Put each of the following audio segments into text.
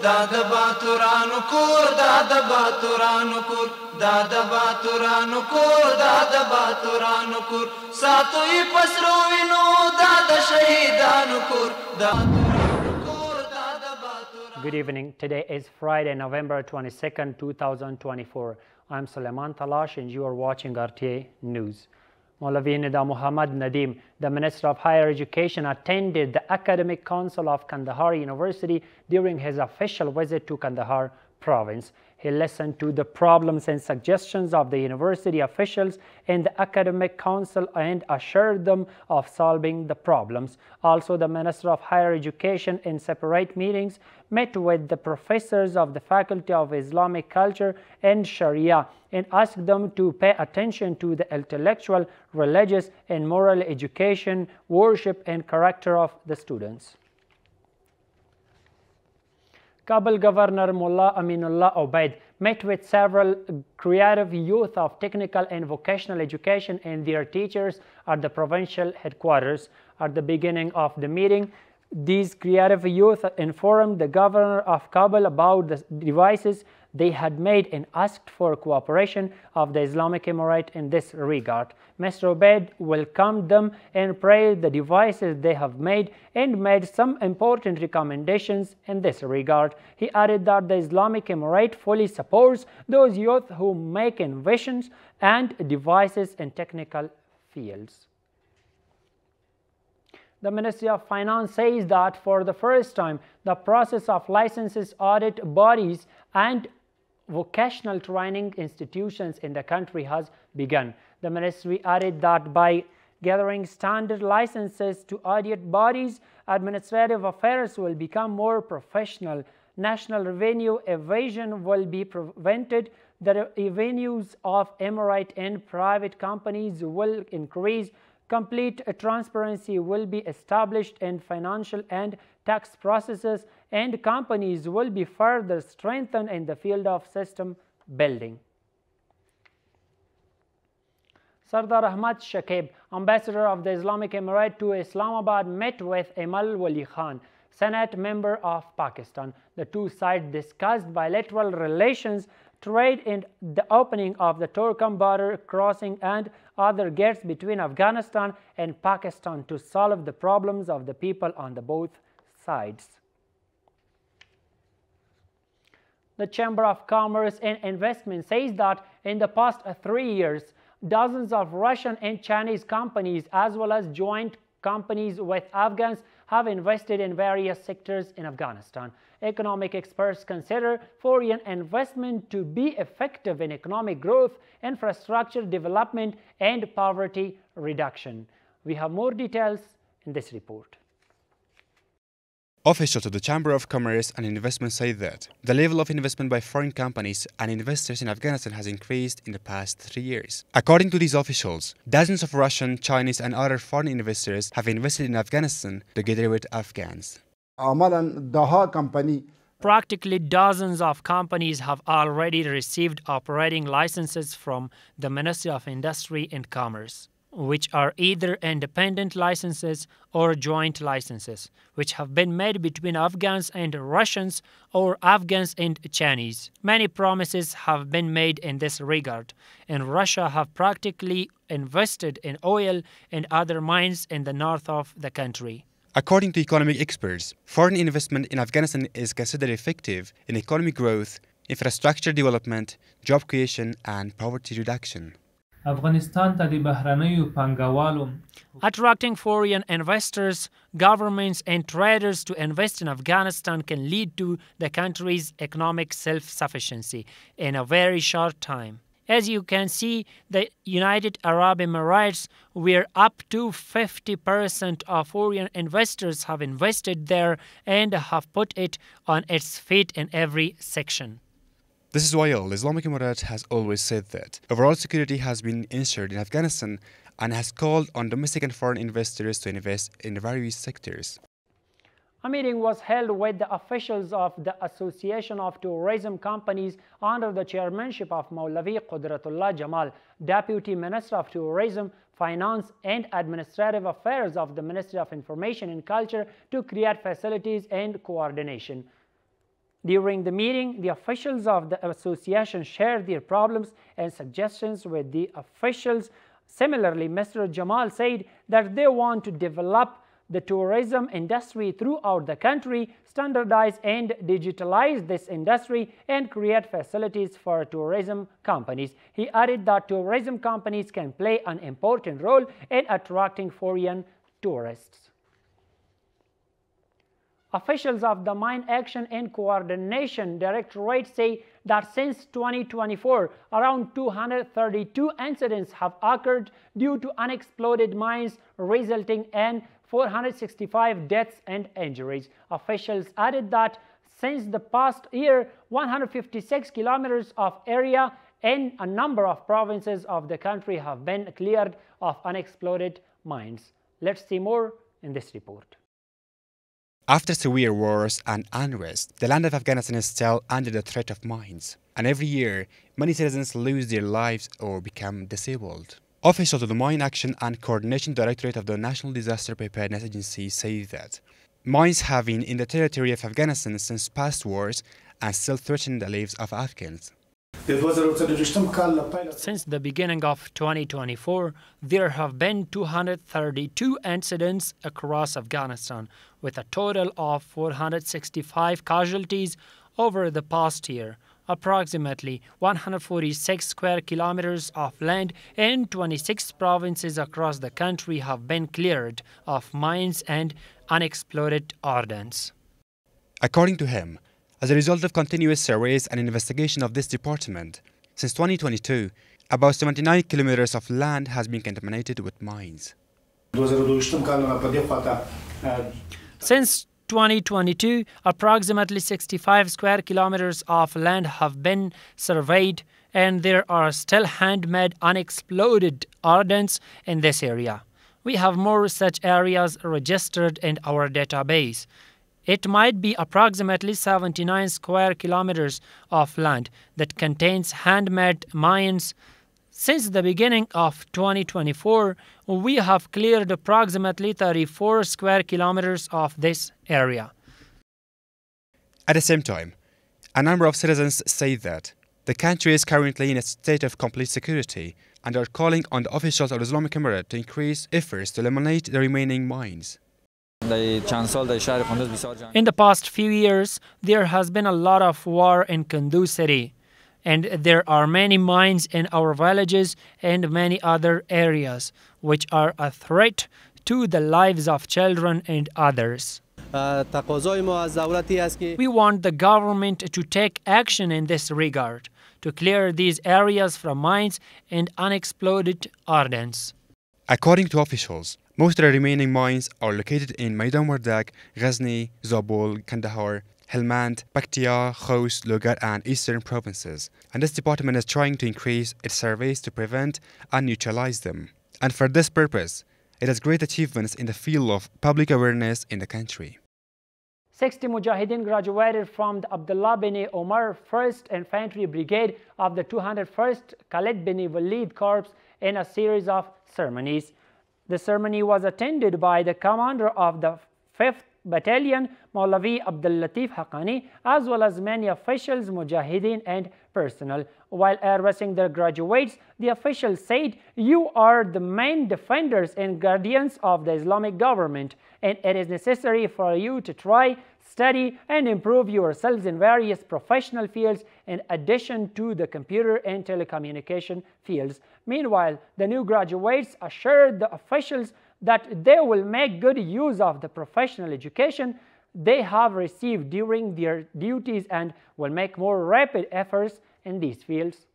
داد باتورانو کور داد باتورانو کور داد باتورانو کور داد باتورانو کور ساتوی پسرو وینو داد شهیدانو کور داتورانو کور داد باتورانو. Good evening. Today is Friday, November 22nd, 2024. I'm Suleiman Talash and you are watching RTA News. Maulavi Nida Muhammad Nadeem, the Minister of Higher Education, attended the Academic Council of Kandahar University during his official visit to Kandahar province. He listened to the problems and suggestions of the university officials in the Academic Council and assured them of solving the problems. Also, the Minister of Higher Education, in separate meetings, met with the professors of the Faculty of Islamic Culture and Sharia and asked them to pay attention to the intellectual, religious, and moral education, worship, and character of the students. Kabul Governor Mullah Aminullah Obaid met with several creative youth of technical and vocational education and their teachers at the provincial headquarters. At the beginning of the meeting, these creative youth informed the governor of Kabul about the devices they had made and asked for cooperation of the Islamic Emirate in this regard. Mr. Obaid welcomed them and praised the devices they have made and made some important recommendations in this regard. He added that the Islamic Emirate fully supports those youth who make inventions and devices in technical fields. The Ministry of Finance says that for the first time, the process of licenses, audit bodies, and vocational training institutions in the country has begun. The ministry added that by gathering standard licenses to audit bodies, administrative affairs will become more professional. National revenue evasion will be prevented. The revenues of Emirate and private companies will increase. Complete transparency will be established in financial and tax processes, and companies will be further strengthened in the field of system building. Sardar Ahmad Shakib, ambassador of the Islamic Emirate to Islamabad, met with Emal Wali Khan, Senate member of Pakistan. The two sides discussed bilateral relations, trade, and the opening of the Torkham border crossing and other gates between Afghanistan and Pakistan to solve the problems of the people on the both sides. The Chamber of Commerce and Investment says that in the past 3 years, dozens of Russian and Chinese companies, as well as joint companies with Afghans, have invested in various sectors in Afghanistan. Economic experts consider foreign investment to be effective in economic growth, infrastructure development, and poverty reduction. We have more details in this report. Officials of the Chamber of Commerce and Investment say that the level of investment by foreign companies and investors in Afghanistan has increased in the past 3 years. According to these officials, dozens of Russian, Chinese, and other foreign investors have invested in Afghanistan together with Afghans. Practically dozens of companies have already received operating licenses from the Ministry of Industry and Commerce, which are either independent licenses or joint licenses, which have been made between Afghans and Russians or Afghans and Chinese. Many promises have been made in this regard, and Russia have practically invested in oil and other mines in the north of the country. According to economic experts, foreign investment in Afghanistan is considered effective in economic growth, infrastructure development, job creation, and poverty reduction. Attracting foreign investors, governments, and traders to invest in Afghanistan can lead to the country's economic self-sufficiency in a very short time. As you can see, the United Arab Emirates, where up to 50% of foreign investors have invested there and have put it on its feet in every section. This is why the Islamic Emirate has always said that overall security has been ensured in Afghanistan and has called on domestic and foreign investors to invest in various sectors. A meeting was held with the officials of the Association of Tourism Companies under the chairmanship of Maulavi Qudratullah Jamal, Deputy Minister of Tourism, Finance and Administrative Affairs of the Ministry of Information and Culture, to create facilities and coordination. During the meeting, the officials of the association shared their problems and suggestions with the officials. Similarly, Mr. Jamal said that they want to develop the tourism industry throughout the country, standardize and digitalize this industry, and create facilities for tourism companies. He added that tourism companies can play an important role in attracting foreign tourists. Officials of the Mine Action and Coordination Directorate say that since 2024, around 232 incidents have occurred due to unexploded mines, resulting in 465 deaths and injuries. Officials added that since the past year, 156 kilometers of area in a number of provinces of the country have been cleared of unexploded mines. Let's see more in this report. After severe wars and unrest, the land of Afghanistan is still under the threat of mines, and every year, many citizens lose their lives or become disabled. Officials of the Mine Action and Coordination Directorate of the National Disaster Preparedness Agency say that mines have been in the territory of Afghanistan since past wars and still threaten the lives of Afghans. Since the beginning of 2024, there have been 232 incidents across Afghanistan, with a total of 465 casualties over the past year. Approximately 146 square kilometers of land in 26 provinces across the country have been cleared of mines and unexploded ordnance. According to him, as a result of continuous surveys and investigation of this department, since 2022, about 79 kilometers of land has been contaminated with mines. Since 2022, approximately 65 square kilometers of land have been surveyed, and there are still handmade unexploded ordnance in this area. We have more such areas registered in our database. It might be approximately 79 square kilometers of land that contains handmade mines. Since the beginning of 2024, we have cleared approximately 34 square kilometers of this area. At the same time, a number of citizens say that the country is currently in a state of complete security and are calling on the officials of the Islamic Emirate to increase efforts to eliminate the remaining mines. In the past few years, there has been a lot of war in Kunduz city, and there are many mines in our villages and many other areas, which are a threat to the lives of children and others. We want the government to take action in this regard, to clear these areas from mines and unexploded ordnance. According to officials, most of the remaining mines are located in Maidan Wardak, Ghazni, Zabul, Kandahar, Helmand, Paktia, Khost, Logar and eastern provinces, and this department is trying to increase its surveys to prevent and neutralize them. And for this purpose, it has great achievements in the field of public awareness in the country. 60 Mujahideen graduated from the Abdullah bin Omar 1st Infantry Brigade of the 201st Khalid bin Walid Corps in a series of ceremonies. The ceremony was attended by the commander of the 5th Battalion, Maulavi Abdul Latif Haqqani, as well as many officials, Mujahideen and personnel. While addressing their graduates, the officials said, "You are the main defenders and guardians of the Islamic government, and it is necessary for you to try, study, and improve yourselves in various professional fields in addition to the computer and telecommunication fields." Meanwhile, the new graduates assured the officials that they will make good use of the professional education they have received during their duties and will make more rapid efforts in these fields.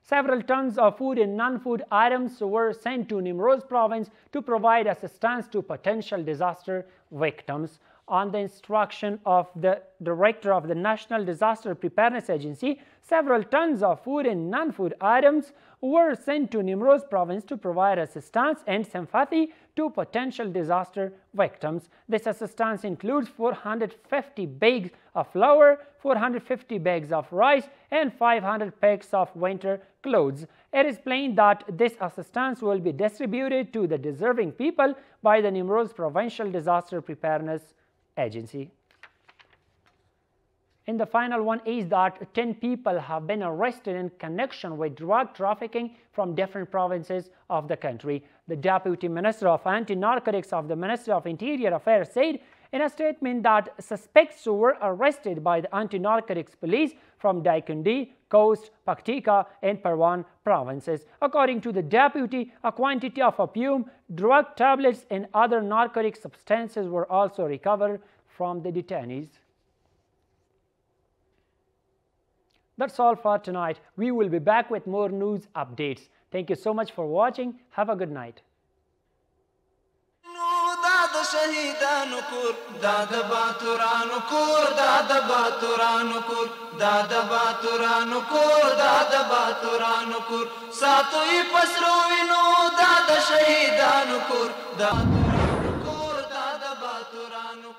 Several tons of food and non-food items were sent to Nimroz province to provide assistance to potential disaster victims. On the instruction of the Director of the National Disaster Preparedness Agency, several tons of food and non-food items were sent to Nimroz province to provide assistance and sympathy to potential disaster victims. This assistance includes 450 bags of flour, 450 bags of rice, and 500 packs of winter clothes. It is plain that this assistance will be distributed to the deserving people by the Nimroz Provincial Disaster Preparedness Agency. And the final one is that 10 people have been arrested in connection with drug trafficking from different provinces of the country. The Deputy Minister of Anti-Narcotics of the Ministry of Interior Affairs said in a statement that suspects were arrested by the anti-narcotics police from Daikundi, Coast, Paktika and Parwan provinces. According to the deputy, a quantity of opium, drug tablets and other narcotic substances were also recovered from the detainees. That's all for tonight. We will be back with more news updates. Thank you so much for watching. Have a good night. شهیدانو کور دا د باتورانو کور دا د باتورانو کور دا د باتورانو کور دا د باتورانو کور ساتوي پسرو وینو دا د شهیدانو کور دا